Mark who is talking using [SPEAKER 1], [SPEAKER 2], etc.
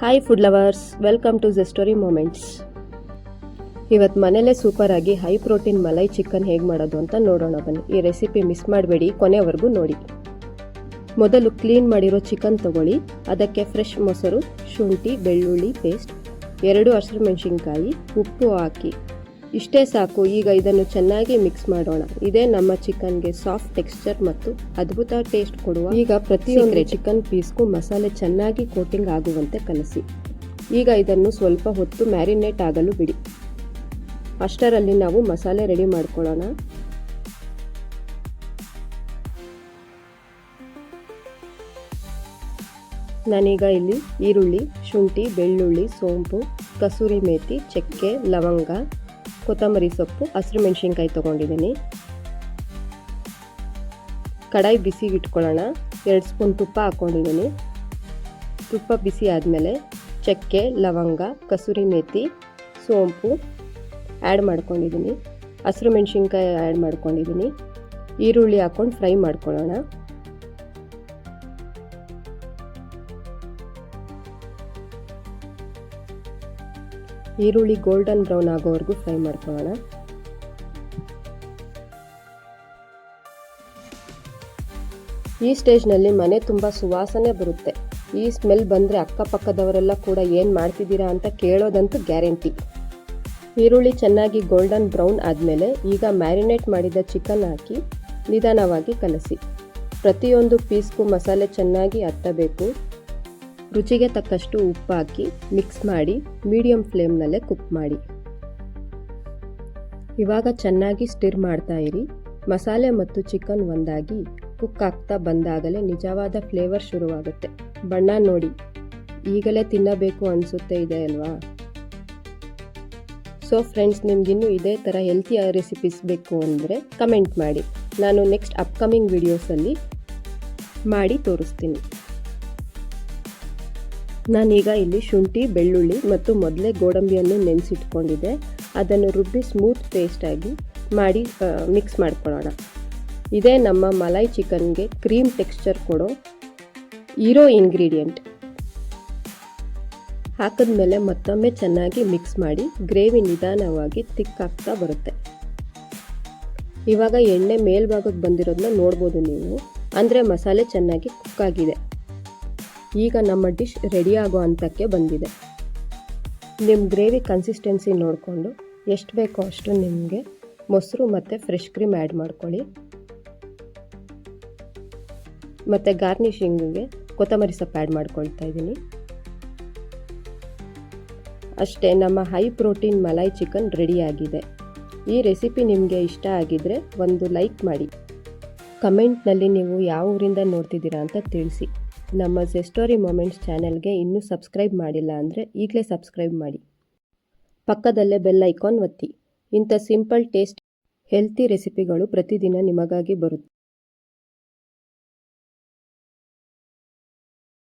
[SPEAKER 1] Hi food lovers, welcome to Zestory moments. ಇವತ್ತು ಮನೇಲೇ ಸೂಪರಾಗಿ ಹೈ ಪ್ರೋಟೀನ್ ಮಲೈ ಚಿಕನ್ ಹೇಗೆ ಮಾಡೋದು ಅಂತ ನೋಡೋಣ ಬನ್ನಿ. ಈ ರೆಸಿಪಿ ಮಿಸ್ ಮಾಡಬೇಡಿ, ಕೊನೆವರೆಗೂ ನೋಡಿ. ಮೊದಲು ಕ್ಲೀನ್ ಮಾಡಿರೋ ಚಿಕನ್ ತಗೊಳ್ಳಿ. ಅದಕ್ಕೆ ಫ್ರೆಶ್ ಮೊಸರು, ಶುಂಠಿ, ಬೆಳ್ಳುಳ್ಳಿ ಪೇಸ್ಟ್, 2 ಹಸಿರುಮೆಣಸಿನ್ಕಾಯಿ, ಉಪ್ಪು ಹಾಕಿ. ಇಷ್ಟೇ ಸಾಕು. ಈಗ ಇದನ್ನು ಚೆನ್ನಾಗಿ ಮಿಕ್ಸ್ ಮಾಡೋಣ. ಇದೇ ನಮ್ಮ ಚಿಕನ್ಗೆ ಸಾಫ್ಟ್ ಟೆಕ್ಸ್ಚರ್ ಮತ್ತು ಅದ್ಭುತ ಟೇಸ್ಟ್ ಕೊಡುವ. ಈಗ ಪ್ರತಿಯೊಂದು ಚಿಕನ್ ಪೀಸ್ಗೂ ಮಸಾಲೆ ಚೆನ್ನಾಗಿ ಕೋಟಿಂಗ್ ಆಗುವಂತೆ ಕಲಸಿ. ಈಗ ಇದನ್ನು ಸ್ವಲ್ಪ ಹೊತ್ತು ಮ್ಯಾರಿನೇಟ್ ಆಗಲು ಬಿಡಿ. ಅಷ್ಟರಲ್ಲಿ ನಾವು ಮಸಾಲೆ ರೆಡಿ ಮಾಡ್ಕೊಳ್ಳೋಣ. ನಾನೀಗ ಇಲ್ಲಿ ಈರುಳ್ಳಿ, ಶುಂಠಿ, ಬೆಳ್ಳುಳ್ಳಿ, ಸೋಂಪು, ಕಸೂರಿ ಮೇಥಿ, ಚಕ್ಕೆ, ಲವಂಗ, ಕೊತ್ತಂಬರಿ ಸೊಪ್ಪು, ಹಸಿರುಮೆಣಸಿನ್ಕಾಯಿ ತೊಗೊಂಡಿದ್ದೀನಿ. ಕಡಾಯಿ ಬಿಸಿಗೆ ಇಟ್ಕೊಳ್ಳೋಣ. 2 ಸ್ಪೂನ್ ತುಪ್ಪ ಹಾಕ್ಕೊಂಡಿದ್ದೀನಿ. ತುಪ್ಪ ಬಿಸಿ ಆದಮೇಲೆ ಚಕ್ಕೆ, ಲವಂಗ, ಕಸೂರಿ ಮೇಥಿ, ಸೋಂಪು ಆ್ಯಡ್ ಮಾಡ್ಕೊಂಡಿದ್ದೀನಿ. ಹಸಿರುಮೆಣಸಿನ್ಕಾಯಿ ಆ್ಯಡ್ ಮಾಡ್ಕೊಂಡಿದ್ದೀನಿ. ಈರುಳ್ಳಿ ಹಾಕ್ಕೊಂಡು ಫ್ರೈ ಮಾಡ್ಕೊಳ್ಳೋಣ. ಈರುಳ್ಳಿ ಗೋಲ್ಡನ್ ಬ್ರೌನ್ ಆಗೋವರೆಗೂ ಫ್ರೈ ಮಾಡ್ಕೊಳ್ಳೋಣ. ಈ ಸ್ಟೇಜ್ನಲ್ಲಿ ಮನೆ ತುಂಬ ಸುವಾಸನೆ ಬರುತ್ತೆ. ಈ ಸ್ಮೆಲ್ ಬಂದರೆ ಅಕ್ಕಪಕ್ಕದವರೆಲ್ಲ ಕೂಡ ಏನು ಮಾಡ್ತಿದ್ದೀರಾ ಅಂತ ಕೇಳೋದಂತೂ ಗ್ಯಾರಂಟಿ. ಈರುಳ್ಳಿ ಚೆನ್ನಾಗಿ ಗೋಲ್ಡನ್ ಬ್ರೌನ್ ಆದಮೇಲೆ ಈಗ ಮ್ಯಾರಿನೇಟ್ ಮಾಡಿದ ಚಿಕನ್ ಹಾಕಿ ನಿಧಾನವಾಗಿ ಕಲಸಿ. ಪ್ರತಿಯೊಂದು ಪೀಸ್ಗೂ ಮಸಾಲೆ ಚೆನ್ನಾಗಿ ಹತ್ತಬೇಕು. ರುಚಿಗೆ ತಕ್ಕಷ್ಟು ಉಪ್ಪು ಹಾಕಿ ಮಿಕ್ಸ್ ಮಾಡಿ ಮೀಡಿಯಂ ಫ್ಲೇಮ್ನಲ್ಲೇ ಕುಕ್ ಮಾಡಿ. ಇವಾಗ ಚೆನ್ನಾಗಿ ಸ್ಟಿರ್ ಮಾಡ್ತಾ ಇರಿ. ಮಸಾಲೆ ಮತ್ತು ಚಿಕನ್ ಒಂದಾಗಿ ಕುಕ್ ಆಗ್ತಾ ಬಂದಾಗಲೇ ನಿಜವಾದ ಫ್ಲೇವರ್ ಶುರುವಾಗುತ್ತೆ. ಬಣ್ಣ ನೋಡಿ, ಈಗಲೇ ತಿನ್ನಬೇಕು ಅನಿಸುತ್ತೆ ಇದೆ ಅಲ್ವಾ? ಸೊ ಫ್ರೆಂಡ್ಸ್, ನಿಮಗಿನ್ನೂ ಇದೇ ಥರ ಹೆಲ್ತಿ ರೆಸಿಪೀಸ್ ಬೇಕು ಅಂದರೆ ಕಮೆಂಟ್ ಮಾಡಿ. ನಾನು ನೆಕ್ಸ್ಟ್ ಅಪ್ಕಮಿಂಗ್ ವಿಡಿಯೋಸಲ್ಲಿ ಮಾಡಿ ತೋರಿಸ್ತೀನಿ. ನಾನೀಗ ಇಲ್ಲಿ ಶುಂಠಿ, ಬೆಳ್ಳುಳ್ಳಿ ಮತ್ತು ಮೊದಲೇ ಗೋಡಂಬಿಯನ್ನು ನೆನೆಸಿಟ್ಕೊಂಡಿದ್ದೆ. ಅದನ್ನು ರುಬ್ಬಿ ಸ್ಮೂತ್ ಪೇಸ್ಟಾಗಿ ಮಾಡಿ ಮಿಕ್ಸ್ ಮಾಡ್ಕೊಳ್ಳೋಣ. ಇದೇ ನಮ್ಮ ಮಲೈ ಚಿಕನ್ಗೆ ಕ್ರೀಮ್ ಟೆಕ್ಸ್ಚರ್ ಕೊಡೋ ಇಂಗ್ರೀಡಿಯೆಂಟ್. ಹಾಕಿದ್ಮೇಲೆ ಮತ್ತೊಮ್ಮೆ ಚೆನ್ನಾಗಿ ಮಿಕ್ಸ್ ಮಾಡಿ ಗ್ರೇವಿ ನಿಧಾನವಾಗಿ ತಿಕ್ಕಾಗ್ತಾ ಬರುತ್ತೆ. ಇವಾಗ ಎಣ್ಣೆ ಮೇಲ್ಭಾಗಕ್ಕೆ ಬಂದಿರೋದನ್ನ ನೋಡ್ಬೋದು ನೀವು. ಅಂದರೆ ಮಸಾಲೆ ಚೆನ್ನಾಗಿ ಕುಕ್ ಆಗಿದೆ. ಈಗ ನಮ್ಮ ಡಿಶ್ ರೆಡಿ ಆಗೋ ಹಂತಕ್ಕೆ ಬಂದಿದೆ. ನಿಮ್ಮ ಗ್ರೇವಿ ಕನ್ಸಿಸ್ಟೆನ್ಸಿ ನೋಡಿಕೊಂಡು ಎಷ್ಟು ಬೇಕೋ ಅಷ್ಟು ನಿಮಗೆ ಮೊಸರು ಮತ್ತು ಫ್ರೆಶ್ ಕ್ರೀಮ್ ಆ್ಯಡ್ ಮಾಡ್ಕೊಳ್ಳಿ. ಮತ್ತು ಗಾರ್ನಿಷಿಂಗಿಗೆ ಕೊತ್ತಂಬರಿ ಸೊಪ್ಪು ಆ್ಯಡ್ ಮಾಡ್ಕೊಳ್ತಾ ಇದ್ದೀನಿ. ಅಷ್ಟೇ, ನಮ್ಮ ಹೈ ಪ್ರೋಟೀನ್ ಮಲೈ ಚಿಕನ್ ರೆಡಿಯಾಗಿದೆ. ಈ ರೆಸಿಪಿ ನಿಮಗೆ ಇಷ್ಟ ಆಗಿದ್ದರೆ ಒಂದು ಲೈಕ್ ಮಾಡಿ. ಕಮೆಂಟ್ನಲ್ಲಿ ನೀವು ಯಾವ ಊರಿಂದ ನೋಡ್ತಿದ್ದೀರಾ ಅಂತ ತಿಳಿಸಿ. ನಮ್ಮ ಝೆಸ್ಟೋರಿ ಮೊಮೆಂಟ್ಸ್ ಚಾನೆಲ್ಗೆ ಇನ್ನೂ ಸಬ್ಸ್ಕ್ರೈಬ್ ಮಾಡಿಲ್ಲ ಅಂದರೆ ಈಗಲೇ ಸಬ್ಸ್ಕ್ರೈಬ್ ಮಾಡಿ. ಪಕ್ಕದಲ್ಲೇ ಬೆಲ್ ಐಕಾನ್ ಒತ್ತಿ. ಇಂಥ ಸಿಂಪಲ್ ಟೇಸ್ಟ್ ಹೆಲ್ತಿ ರೆಸಿಪಿಗಳು ಪ್ರತಿದಿನ ನಿಮಗಾಗಿ ಬರುತ್ತೆ.